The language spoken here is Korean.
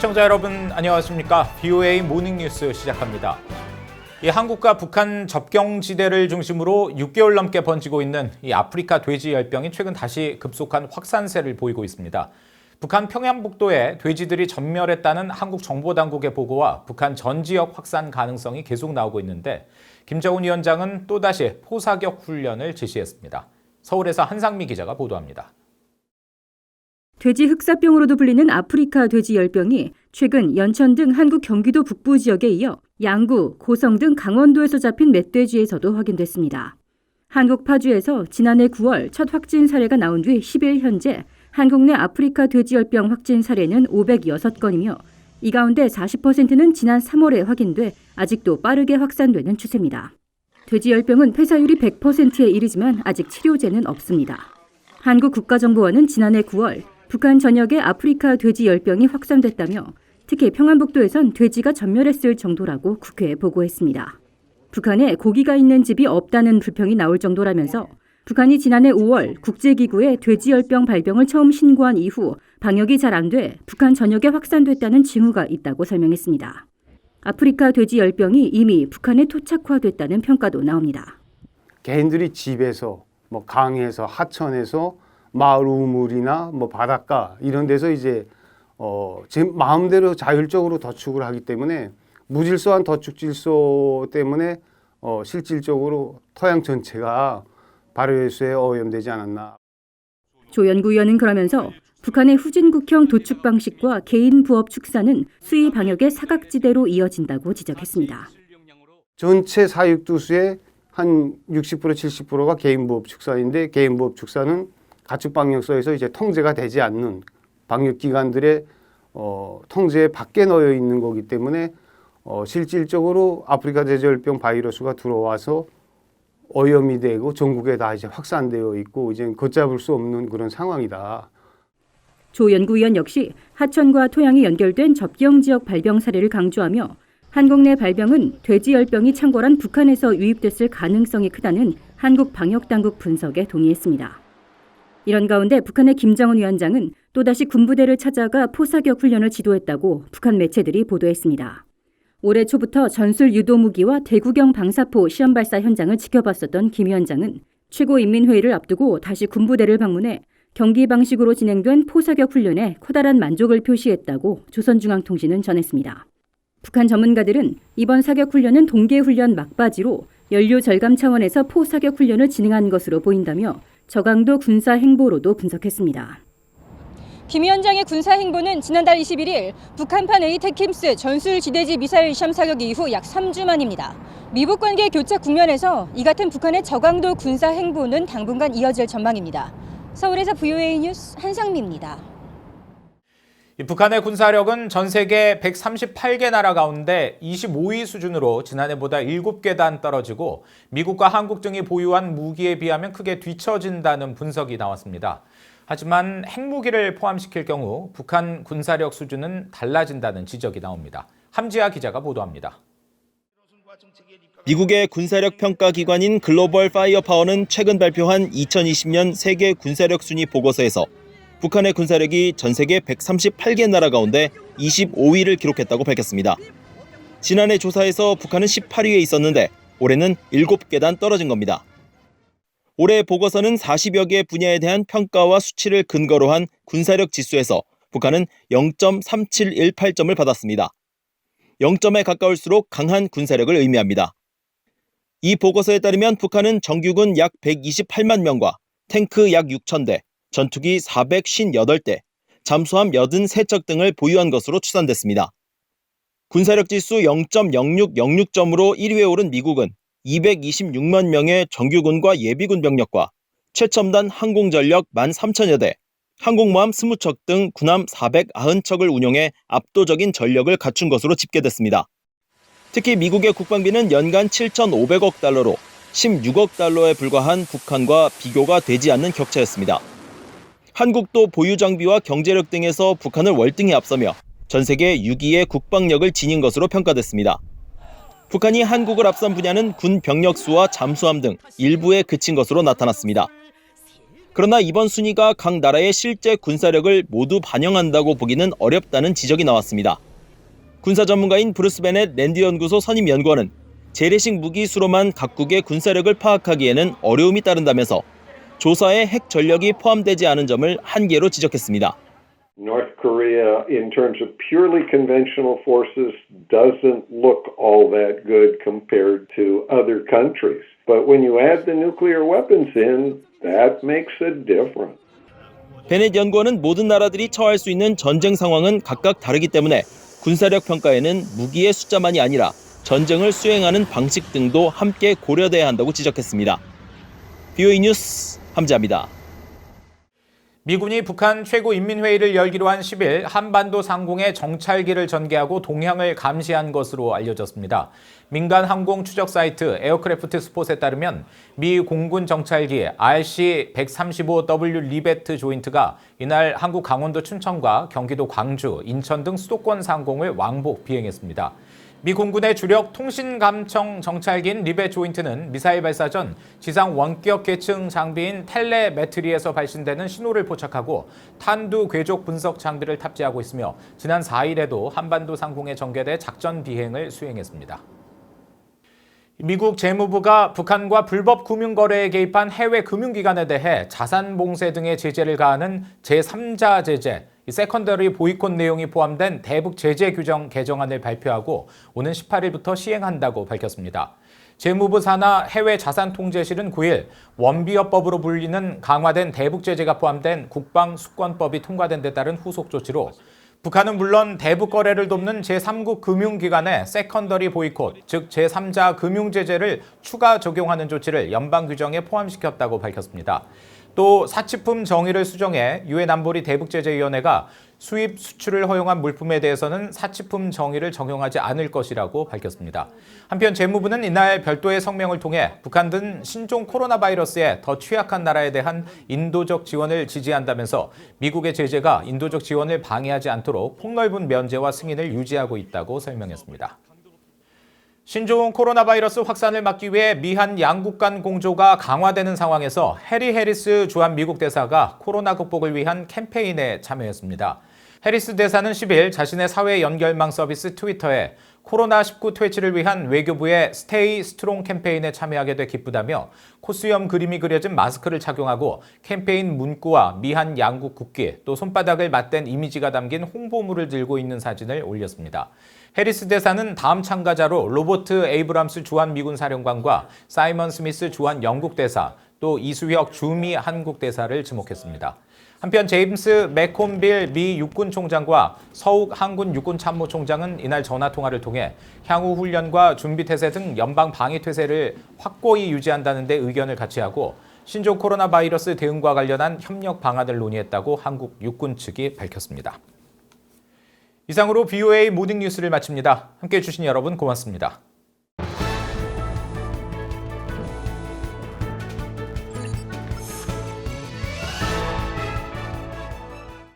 시청자 여러분 안녕하십니까? BOA 모닝뉴스 시작합니다. 한국과 북한 접경지대를 중심으로 6개월 넘게 번지고 있는 아프리카 돼지열병이 최근 다시 급속한 확산세를 보이고 있습니다. 북한 평양북도에 돼지들이 전멸했다는 한국 정보당국의 보고와 북한 전 지역 확산 가능성이 계속 나오고 있는데 김정은 위원장은 또다시 포사격 훈련을 지시했습니다. 서울에서 한상미 기자가 보도합니다. 돼지 흑사병으로도 불리는 아프리카 돼지열병이 최근 연천 등 한국 경기도 북부 지역에 이어 양구, 고성 등 강원도에서 잡힌 멧돼지에서도 확인됐습니다. 한국 파주에서 지난해 9월 첫 확진 사례가 나온 뒤 10일 현재 한국 내 아프리카 돼지열병 확진 사례는 506건이며 이 가운데 40%는 지난 3월에 확인돼 아직도 빠르게 확산되는 추세입니다. 돼지열병은 폐사율이 100%에 이르지만 아직 치료제는 없습니다. 한국 국가정보원은 지난해 9월 북한 전역에 아프리카 돼지열병이 확산됐다며 특히 평안북도에선 돼지가 전멸했을 정도라고 국회에 보고했습니다. 북한에 고기가 있는 집이 없다는 불평이 나올 정도라면서 북한이 지난해 5월 국제기구에 돼지열병 발병을 처음 신고한 이후 방역이 잘 안 돼 북한 전역에 확산됐다는 징후가 있다고 설명했습니다. 아프리카 돼지열병이 이미 북한에 토착화됐다는 평가도 나옵니다. 개인들이 집에서, 강에서, 하천에서, 마을 우물이나 바닷가 이런 데서 이제 제 마음대로 자율적으로 더축을 하기 때문에 무질서한 더축 질서 때문에 실질적으로 토양 전체가 발효해수에 오염되지 않았나. 조 연구위원은 그러면서 북한의 후진국형 도축 방식과 개인 부업 축사는 수의 방역의 사각지대로 이어진다고 지적했습니다. 전체 사육두수의 한 60% 70%가 개인 부업 축사인데 개인 부업 축사는 가축 방역소에서 이제 통제가 되지 않는 방역 기관들의 통제 밖에 놓여 있는 거기 때문에 실질적으로 아프리카 돼지열병 바이러스가 들어와서 오염이 되고 전국에 다 이제 확산되어 있고 이제 걷잡을 수 없는 그런 상황이다. 조 연구위원 역시 하천과 토양이 연결된 접경 지역 발병 사례를 강조하며 한국 내 발병은 돼지열병이 창궐한 북한에서 유입됐을 가능성이 크다는 한국 방역당국 분석에 동의했습니다. 이런 가운데 북한의 김정은 위원장은 또다시 군부대를 찾아가 포사격 훈련을 지도했다고 북한 매체들이 보도했습니다. 올해 초부터 전술 유도무기와 대구경 방사포 시험 발사 현장을 지켜봤었던 김 위원장은 최고인민회의를 앞두고 다시 군부대를 방문해 경기 방식으로 진행된 포사격 훈련에 커다란 만족을 표시했다고 조선중앙통신은 전했습니다. 북한 전문가들은 이번 사격 훈련은 동계훈련 막바지로 연료 절감 차원에서 포사격 훈련을 진행한 것으로 보인다며 저강도 군사 행보로도 분석했습니다. 김 위원장의 군사 행보는 지난달 21일 북한판 에이테킴스 전술 지대지 미사일 시험 사격 이후 약 3주 만입니다. 미북 관계 교착 국면에서 이 같은 북한의 저강도 군사 행보는 당분간 이어질 전망입니다. 서울에서 BOA 뉴스 한상미입니다. 북한의 군사력은 전 세계 138개 나라 가운데 25위 수준으로 지난해보다 7계단 떨어지고 미국과 한국 등이 보유한 무기에 비하면 크게 뒤처진다는 분석이 나왔습니다. 하지만 핵무기를 포함시킬 경우 북한 군사력 수준은 달라진다는 지적이 나옵니다. 함지아 기자가 보도합니다. 미국의 군사력 평가 기관인 글로벌 파이어파워는 최근 발표한 2020년 세계 군사력 순위 보고서에서 북한의 군사력이 전 세계 138개 나라 가운데 25위를 기록했다고 밝혔습니다. 지난해 조사에서 북한은 18위에 있었는데 올해는 7계단 떨어진 겁니다. 올해 보고서는 40여 개 분야에 대한 평가와 수치를 근거로 한 군사력 지수에서 북한은 0.3718점을 받았습니다. 0점에 가까울수록 강한 군사력을 의미합니다. 이 보고서에 따르면 북한은 정규군 약 128만 명과 탱크 약 6,000대, 전투기 458대, 잠수함 83척 등을 보유한 것으로 추산됐습니다. 군사력 지수 0.0606점으로 1위에 오른 미국은 226만 명의 정규군과 예비군 병력과 최첨단 항공전력 13,000여 대, 항공모함 20척 등 군함 490척을 운용해 압도적인 전력을 갖춘 것으로 집계됐습니다. 특히 미국의 국방비는 연간 7,500억 달러로 16억 달러에 불과한 북한과 비교가 되지 않는 격차였습니다. 한국도 보유 장비와 경제력 등에서 북한을 월등히 앞서며 전 세계 6위의 국방력을 지닌 것으로 평가됐습니다. 북한이 한국을 앞선 분야는 군 병력 수와 잠수함 등 일부에 그친 것으로 나타났습니다. 그러나 이번 순위가 각 나라의 실제 군사력을 모두 반영한다고 보기는 어렵다는 지적이 나왔습니다. 군사 전문가인 브루스 베넷 랜드 연구소 선임 연구원은 재래식 무기 수로만 각국의 군사력을 파악하기에는 어려움이 따른다면서 조사에 핵 전력이 포함되지 않은 점을 한계로 지적했습니다. North Korea, in terms of purely conventional forces, doesn't look all that good compared to other countries. But when you add the nuclear weapons in, that makes a difference. 베넷 연구원은 모든 나라들이 처할 수 있는 전쟁 상황은 각각 다르기 때문에 군사력 평가에는 무기의 숫자만이 아니라 전쟁을 수행하는 방식 등도 함께 고려돼야 한다고 지적했습니다. BOE 뉴스 함지아입니다. 미군이 북한 최고인민회의를 열기로 한 10일 한반도 상공에 정찰기를 전개하고 동향을 감시한 것으로 알려졌습니다. 민간 항공 추적 사이트 에어크래프트 스폿에 따르면 미 공군 정찰기 RC-135W 리베트 조인트가 이날 한국 강원도 춘천과 경기도 광주, 인천 등 수도권 상공을 왕복 비행했습니다. 미 공군의 주력 통신감청 정찰기인 리벳 조인트는 미사일 발사 전 지상 원격 계층 장비인 텔레메트리에서 발신되는 신호를 포착하고 탄두 궤적 분석 장비를 탑재하고 있으며 지난 4일에도 한반도 상공에 전개돼 작전 비행을 수행했습니다. 미국 재무부가 북한과 불법 금융거래에 개입한 해외 금융기관에 대해 자산봉쇄 등의 제재를 가하는 제3자 제재, 세컨더리 보이콧 내용이 포함된 대북 제재 규정 개정안을 발표하고 오는 18일부터 시행한다고 밝혔습니다. 재무부 산하 해외자산통제실은 9일 원비어법으로 불리는 강화된 대북 제재가 포함된 국방수권법이 통과된 데 따른 후속 조치로 북한은 물론 대북 거래를 돕는 제3국 금융기관의 세컨더리 보이콧, 즉 제3자 금융제재를 추가 적용하는 조치를 연방 규정에 포함시켰다고 밝혔습니다. 또 사치품 정의를 수정해 유엔 안보리 대북제재위원회가 수입, 수출을 허용한 물품에 대해서는 사치품 정의를 적용하지 않을 것이라고 밝혔습니다. 한편 재무부는 이날 별도의 성명을 통해 북한 등 신종 코로나 바이러스에 더 취약한 나라에 대한 인도적 지원을 지지한다면서 미국의 제재가 인도적 지원을 방해하지 않도록 폭넓은 면제와 승인을 유지하고 있다고 설명했습니다. 신종 코로나 바이러스 확산을 막기 위해 미한 양국 간 공조가 강화되는 상황에서 해리 해리스 주한 미국 대사가 코로나 극복을 위한 캠페인에 참여했습니다. 해리스 대사는 10일 자신의 사회 연결망 서비스 트위터에 코로나19 퇴치를 위한 외교부의 스테이 스트롱 캠페인에 참여하게 돼 기쁘다며 코수염 그림이 그려진 마스크를 착용하고 캠페인 문구와 미한 양국 국기 또 손바닥을 맞댄 이미지가 담긴 홍보물을 들고 있는 사진을 올렸습니다. 해리스 대사는 다음 참가자로 로버트 에이브람스 주한 미군 사령관과 사이먼 스미스 주한 영국 대사, 또 이수혁 주미 한국 대사를 지목했습니다. 한편 제임스 맥콤빌 미 육군 총장과 서욱 한군 육군 참모총장은 이날 전화통화를 통해 향후 훈련과 준비태세 등 연방 방위태세를 확고히 유지한다는 데 의견을 같이 하고 신종 코로나 바이러스 대응과 관련한 협력 방안을 논의했다고 한국 육군 측이 밝혔습니다. 이상으로 BOA 모닝 뉴스를 마칩니다. 함께해 주신 여러분 고맙습니다.